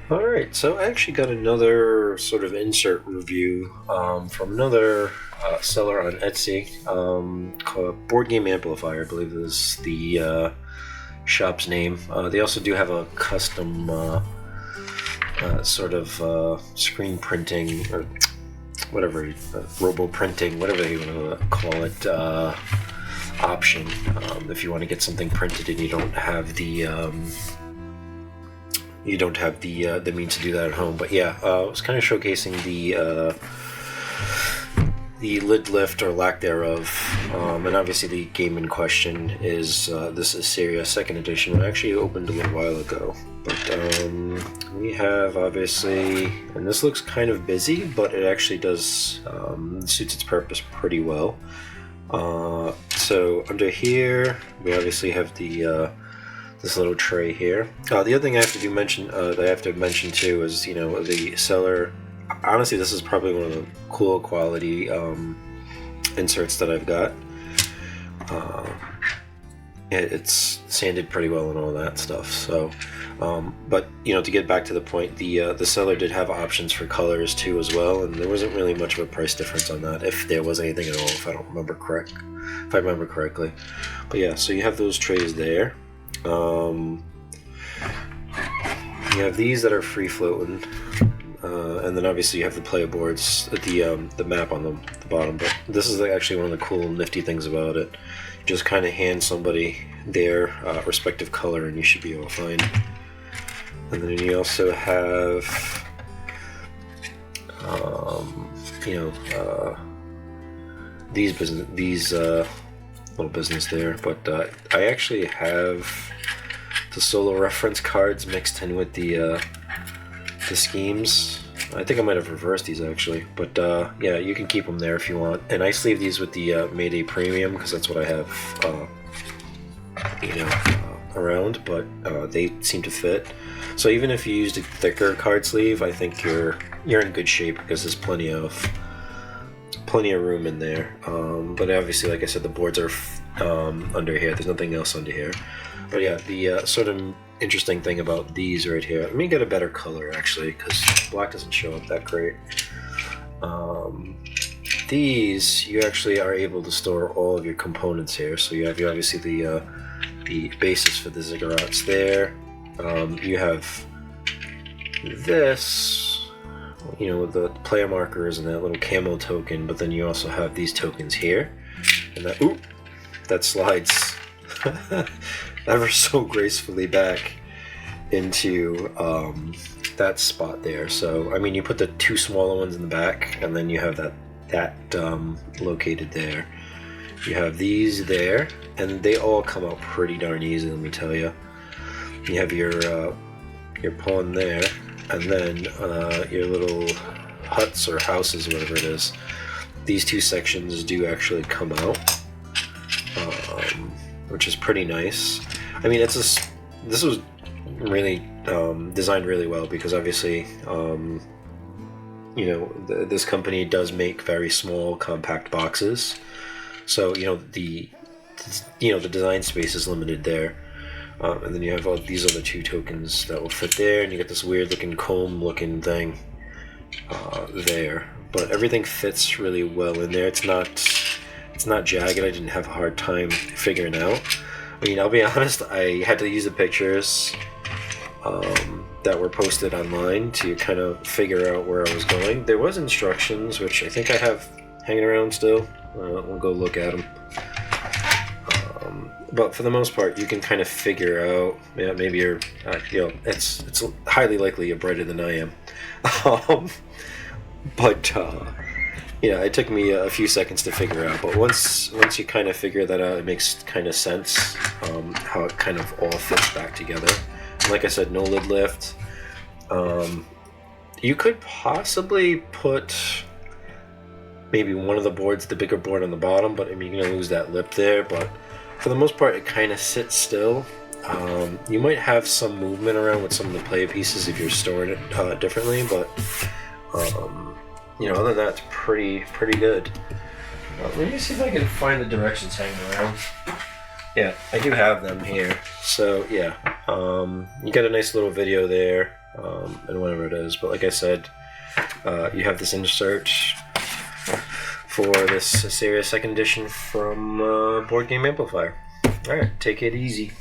Alright, so I actually got another sort of insert review from another seller on Etsy called Board Game Amplifier, I believe is the shop's name. They also do have a custom sort of screen printing or whatever, robo printing, whatever you want to call it, option. If you want to get something printed and you don't have the means to do that at home. But yeah, I was kind of showcasing the lid lift or lack thereof, and obviously the game in question is this Assyria second edition. I actually opened a little while ago, but we have obviously, and this looks kind of busy, but it actually does suits its purpose pretty well. So under here we obviously have the this little tray here. The other thing I have to mention too is, you know, the seller. Honestly, this is probably one of the cool quality inserts that I've got. It's sanded pretty well and all that stuff. So, but you know, to get back to the point, the seller did have options for colors too as well, and there wasn't really much of a price difference on that, if there was anything at all, if I remember correctly. But yeah, so you have those trays there. You have these that are free floating, and then obviously you have the player boards, the map on the bottom. But this is actually one of the cool, nifty things about it. You just kind of hand somebody their respective color, and you should be able to find. And then you also have, you know, these little business there. But I actually have the solo reference cards mixed in with the schemes. I think I might have reversed these actually, but yeah, you can keep them there if you want. And I sleeve these with the Mayday Premium because that's what I have, you know, around. But they seem to fit. So even if you used a thicker card sleeve, I think you're in good shape because there's plenty of room in there. But obviously, like I said, the boards are under here. There's nothing else under here. But yeah, the sort of interesting thing about these right here, let me get a better color actually, because black doesn't show up that great. These, you actually are able to store all of your components here. So you have obviously the basis for the ziggurats there. You have this, you know, with the player markers and that little camo token, but then you also have these tokens here, and that slides ever so gracefully back into that spot there. So I mean, you put the two smaller ones in the back, and then you have that located there. You have these there, and they all come out pretty darn easy, let me tell you. You have your pawn there, and then your little huts or houses, whatever it is. These two sections do actually come out, which is pretty nice. I mean, this was really designed really well because obviously, you know, this company does make very small, compact boxes. So you know the design space is limited there. And then you have all these other two tokens that will fit there, and you get this weird looking comb looking thing there. But everything fits really well in there. It's not jagged. I didn't have a hard time figuring out. I mean, I'll be honest, I had to use the pictures that were posted online to kind of figure out where I was going. There was instructions, which I think I have hanging around still. We'll go look at them. But for the most part, you can kind of figure out. Yeah, maybe you're, you know, it's highly likely you're brighter than I am. But yeah, it took me a few seconds to figure out. But once you kind of figure that out, it makes kind of sense how it kind of all fits back together. And like I said, no lid lift. You could possibly put maybe one of the boards, the bigger board on the bottom, but I mean, you're gonna lose that lip there. But for the most part, it kind of sits still. You might have some movement around with some of the play pieces if you're storing it differently, but you know, other than that, it's pretty good. Let me see if I can find the directions hanging around. Yeah, I do have them here. So yeah, you got a nice little video there. and whatever it is. But like I said, you have this insert for this Assyria 2nd edition from Board Game Amplifier. Alright, take it easy.